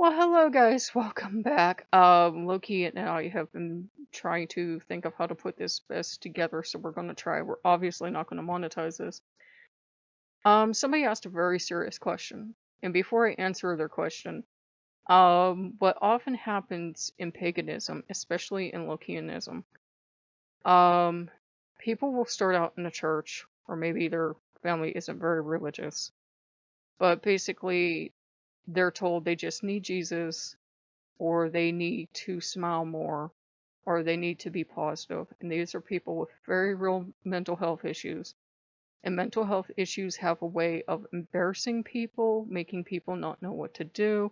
Well, hello guys, welcome back. Loki and I have been trying to think of how to put this best together, so we're gonna try. We're obviously not gonna monetize this. Somebody asked a very serious question, and before I answer their question, what often happens in paganism, especially in Lokeanism, um, people will start out in a church, or maybe their family isn't very religious, but basically they're told they just need Jesus or they need to smile more, or they need to be positive. And these are people with very real mental health issues. And mental health issues have a way of embarrassing people, making people not know what to do.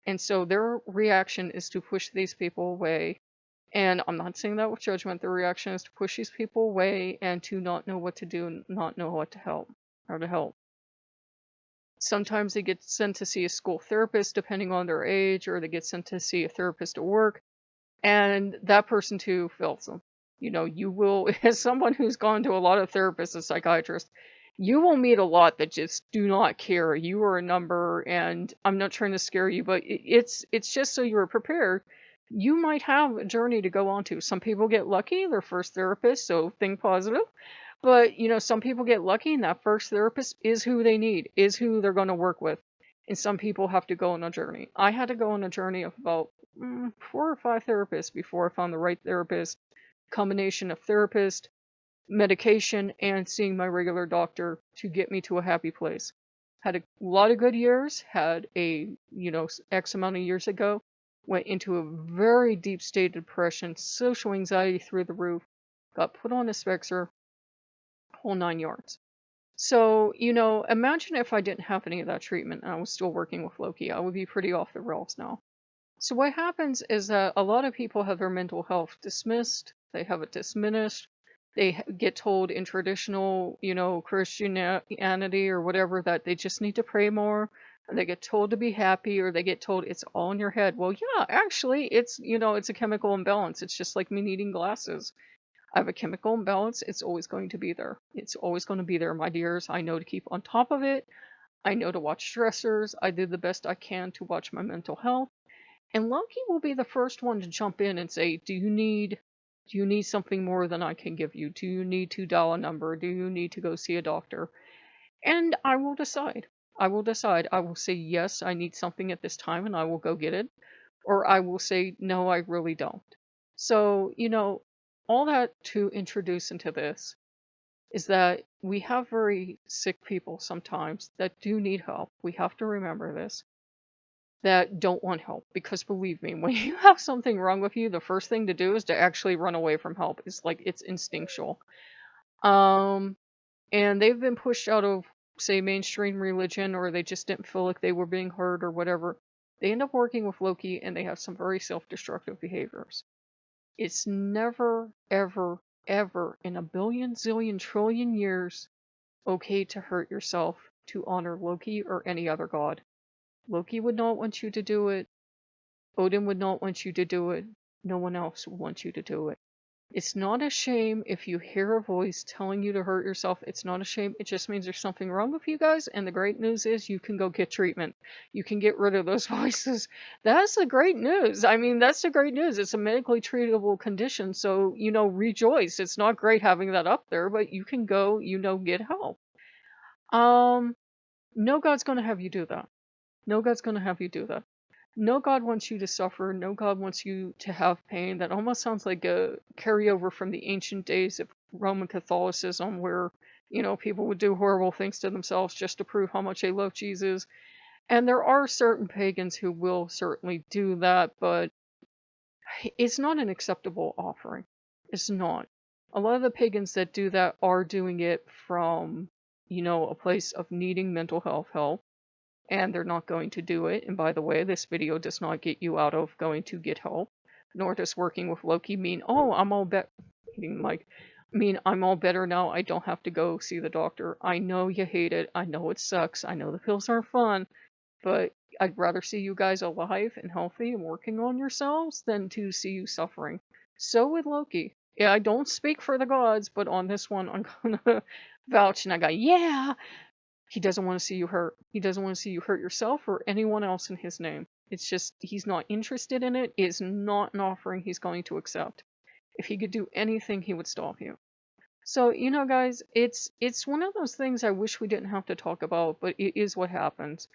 And so their reaction is to push these people away. And I'm not saying that with judgment. Their reaction is to push these people away and to not know what to do and not know what to help or to help. Sometimes they get sent to see a school therapist depending on their age, or they get sent to see a therapist at work. And that person too fails them. You will, as someone who's gone to a lot of therapists and psychiatrists, you will meet a lot that just do not care. You are a number, and I'm not trying to scare you, but it's just so you're prepared. You might have a journey to go on to. Some people get lucky, their first therapist, so think positive. But, some people get lucky, and that first therapist is who they need, is who they're going to work with. And some people have to go on a journey. I had to go on a journey of about 4 or 5 therapists before I found the right therapist. Combination of therapist, medication, and seeing my regular doctor to get me to a happy place. Had a lot of good years, had X amount of years ago, went into a very deep state of depression, social anxiety through the roof, got put on a spexer, whole 9 yards. So, imagine if I didn't have any of that treatment and I was still working with Loki. I would be pretty off the rails now. So what happens is that a lot of people have their mental health dismissed. They have it diminished. They get told in traditional, Christianity or whatever that they just need to pray more. And they get told to be happy, or they get told it's all in your head. Well, yeah, actually, it's a chemical imbalance. It's just like me needing glasses. I have a chemical imbalance. It's always going to be there. It's always going to be there, my dears. I know to keep on top of it. I know to watch stressors. I do the best I can to watch my mental health. And Loki will be the first one to jump in and say, do you need something more than I can give you? Do you need to dial a number? Do you need to go see a doctor? And I will decide. I will decide. I will say, yes, I need something at this time, and I will go get it. Or I will say, no, I really don't. So, all that to introduce into this is that we have very sick people sometimes that do need help. We have to remember this, that don't want help, because believe me, when you have something wrong with you, the first thing to do is to actually run away from help. It's like it's instinctual. Um, and they've been pushed out of, say, mainstream religion, or they just didn't feel like they were being heard or whatever. They end up working with Loki, and they have some very self-destructive behaviors. It's never, ever, ever in a billion, zillion, trillion years okay to hurt yourself to honor Loki or any other god. Loki would not want you to do it. Odin would not want you to do it. No one else would want you to do it. It's not a shame if you hear a voice telling you to hurt yourself. It's not a shame. It just means there's something wrong with you guys. And the great news is you can go get treatment. You can get rid of those voices. That's the great news. I mean, that's the great news. It's a medically treatable condition. So, rejoice. It's not great having that up there, but you can go, get help. No God's going to have you do that. No God's going to have you do that. No God wants you to suffer. No God wants you to have pain. That almost sounds like a carryover from the ancient days of Roman Catholicism, where, people would do horrible things to themselves just to prove how much they love Jesus. And there are certain pagans who will certainly do that, but it's not an acceptable offering. It's not. A lot of the pagans that do that are doing it from, a place of needing mental health help, and they're not going to do it. And by the way, this video does not get you out of going to get help, nor does working with Loki mean, oh, I'm all I'm all better now. I don't have to go see the doctor. I know you hate it. I know it sucks. I know the pills aren't fun, but I'd rather see you guys alive and healthy and working on yourselves than to see you suffering. So with Loki. Yeah, I don't speak for the gods, but on this one, I'm gonna vouch, and I go, yeah, he doesn't want to see you hurt. He doesn't want to see you hurt yourself or anyone else in his name. It's just he's not interested in it. It's not an offering he's going to accept. If he could do anything, he would stop you. So, guys, it's one of those things I wish we didn't have to talk about, but it is what happens.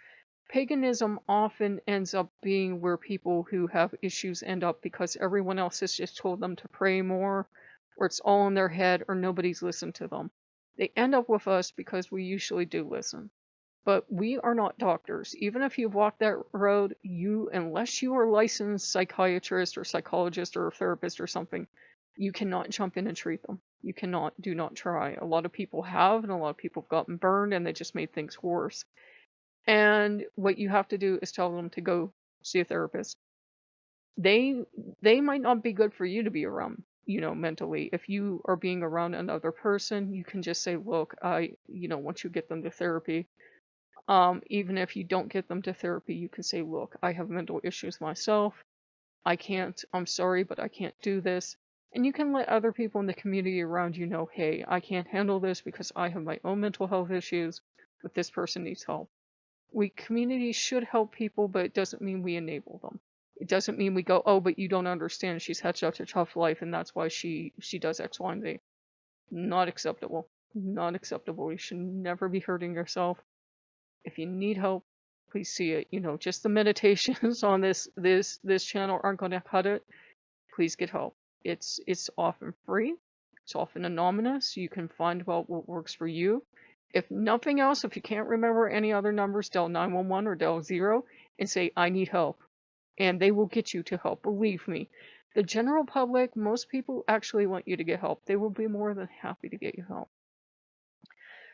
Paganism often ends up being where people who have issues end up because everyone else has just told them to pray more, or it's all in their head, or nobody's listened to them. They end up with us because we usually do listen. But we are not doctors. Even if you've walked that road, unless you are a licensed psychiatrist or psychologist or a therapist or something, you cannot jump in and treat them. You cannot, do not try. A lot of people have, and a lot of people have gotten burned, and they just made things worse. And what you have to do is tell them to go see a therapist. They might not be good for you to be around, mentally. If you are being around another person, you can just say, look, once you get them to therapy, even if you don't get them to therapy, you can say, look, I have mental issues myself. I'm sorry, but I can't do this. And you can let other people in the community around you know, hey, I can't handle this because I have my own mental health issues, but this person needs help. Communities should help people, but it doesn't mean we enable them. It doesn't mean we go, oh, but you don't understand. She's had such a tough life, and that's why she does X, Y, and Z. Not acceptable. Not acceptable. You should never be hurting yourself. If you need help, please see it. Just the meditations on this channel aren't going to cut it. Please get help. It's often free. It's often anonymous. You can find out what works for you. If nothing else, if you can't remember any other numbers, dial 911 or dial 0 and say, I need help. And they will get you to help. Believe me. The general public, most people actually want you to get help. They will be more than happy to get you help.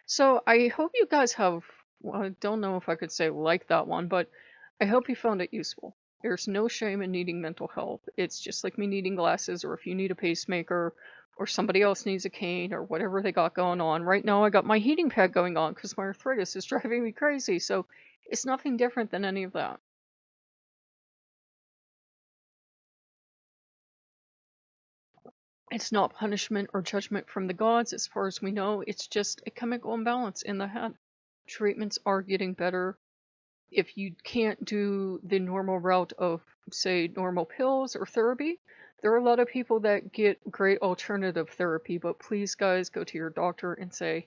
So I hope you guys have, well, I don't know if I could say like that one, but I hope you found it useful. There's no shame in needing mental health. It's just like me needing glasses, or if you need a pacemaker, or somebody else needs a cane, or whatever they got going on. Right now I got my heating pad going on because my arthritis is driving me crazy. So it's nothing different than any of that. It's not punishment or judgment from the gods as far as we know. It's just a chemical imbalance in the head. Treatments are getting better. If you can't do the normal route of, say, normal pills or therapy, there are a lot of people that get great alternative therapy, but please, guys, go to your doctor and say,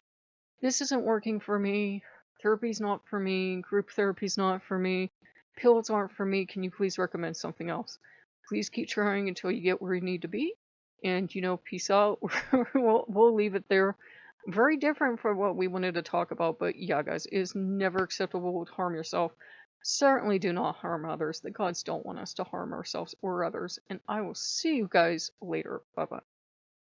this isn't working for me, therapy's not for me, group therapy's not for me, pills aren't for me, can you please recommend something else? Please keep trying until you get where you need to be, and, peace out. We'll leave it there. Very different from what we wanted to talk about, but yeah, guys, it is never acceptable to harm yourself. Certainly do not harm others. The gods don't want us to harm ourselves or others. And I will see you guys later. Bye bye.